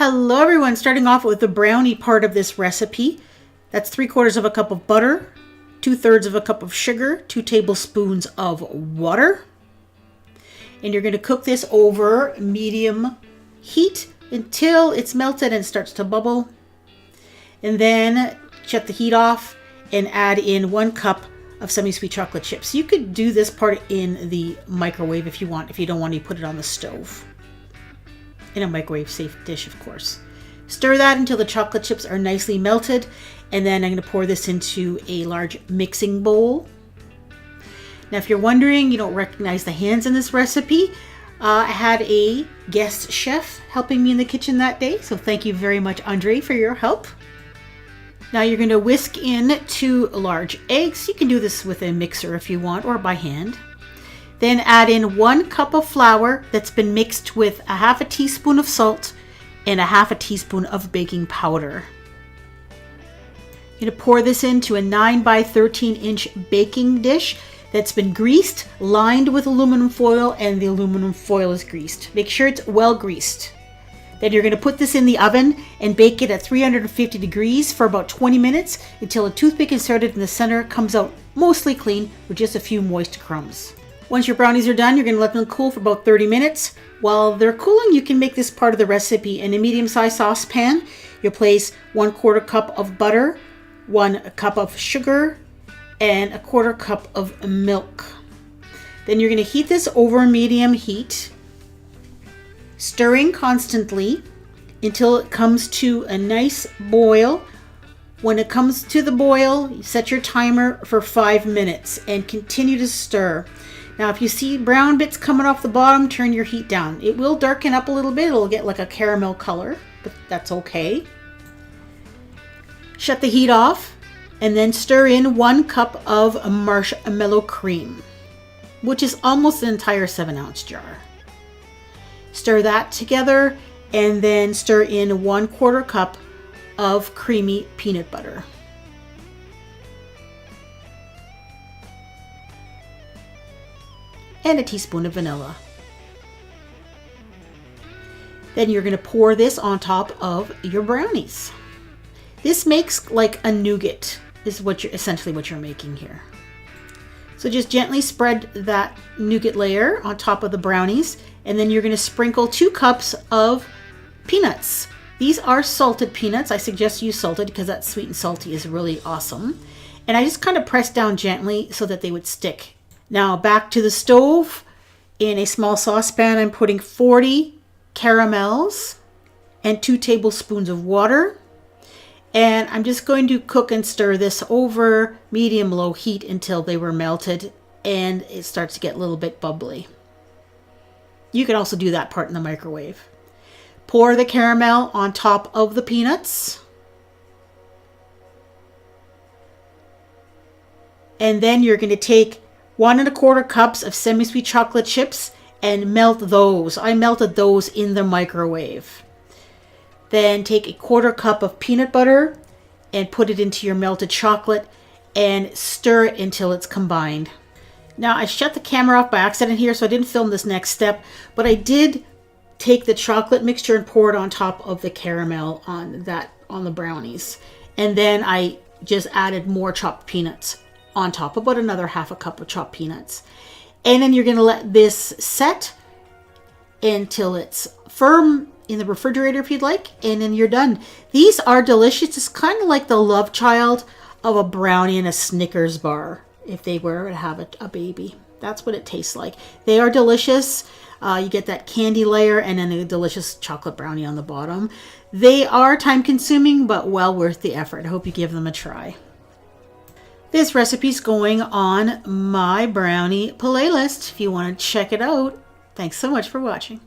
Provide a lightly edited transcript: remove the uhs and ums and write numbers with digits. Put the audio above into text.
Hello everyone, starting off with the brownie part of this recipe. That's 3/4 of a cup of butter, 2/3 of a cup of sugar, 2 tablespoons of water. And you're going to cook this over medium heat until it's melted and starts to bubble. And then shut the heat off and add in 1 cup of semi-sweet chocolate chips. You could do this part in the microwave if you want, if you don't want to put it on the stove. In a microwave safe dish, of course. Stir that until the chocolate chips are nicely melted, and then I'm going to pour this into a large mixing bowl. Now, if you're wondering, you don't recognize the hands in this recipe, I had a guest chef helping me in the kitchen that day, so thank you very much, Andre, for your help. Now you're going to whisk in 2 large eggs. You can do this with a mixer if you want, or by hand. Then add in 1 cup of flour that's been mixed with a 1/2 teaspoon of salt and a 1/2 teaspoon of baking powder. You're going to pour this into a 9 by 13 inch baking dish that's been greased, lined with aluminum foil, and the aluminum foil is greased. Make sure it's well greased. Then you're going to put this in the oven and bake it at 350 degrees for about 20 minutes until a toothpick inserted in the center comes out mostly clean with just a few moist crumbs. Once your brownies are done, you're going to let them cool for about 30 minutes. While they're cooling, you can make this part of the recipe. In a medium-sized saucepan, you'll place 1/4 cup of butter, 1 cup of sugar, and 1/4 cup of milk. Then you're going to heat this over medium heat, stirring constantly until it comes to a nice boil. When it comes to the boil, you set your timer for 5 minutes and continue to stir. Now, if you see brown bits coming off the bottom, turn your heat down. It will darken up a little bit. It'll get like a caramel color, but that's okay. Shut the heat off and then stir in 1 cup of marshmallow cream, which is almost an entire 7-ounce jar. Stir that together and then stir in 1/4 cup of creamy peanut butter. And a teaspoon of vanilla. Then you're going to pour this on top of your brownies. This makes like a nougat, is what you're essentially what you're making here. So just gently spread that nougat layer on top of the brownies, and then you're going to sprinkle 2 cups of peanuts. These are salted peanuts. I suggest you use salted because that sweet and salty is really awesome. And I just kind of pressed down gently so that they would stick. Now back to the stove. In a small saucepan, I'm putting 40 caramels and 2 tablespoons of water. And I'm just going to cook and stir this over medium-low heat until they were melted and it starts to get a little bit bubbly. You can also do that part in the microwave. Pour the caramel on top of the peanuts. And then you're going to take 1 1/4 cups of semi-sweet chocolate chips and melt those. I melted those in the microwave. Then take 1/4 cup of peanut butter and put it into your melted chocolate and stir it until it's combined. Now, I shut the camera off by accident here, so I didn't film this next step, but I did take the chocolate mixture and pour it on top of the caramel on the brownies. And then I just added more chopped peanuts on top, about another 1/2 cup of chopped peanuts. And then you're going to let this set until it's firm in the refrigerator if you'd like, and then you're done. These are delicious. It's kind of like the love child of a brownie and a Snickers bar if they were to have a baby. That's what it tastes like. They are delicious. You get that candy layer and then a delicious chocolate brownie on the bottom. They are time consuming, but well worth the effort. I hope you give them a try. This recipe's going on my brownie playlist if you want to check it out. Thanks so much for watching.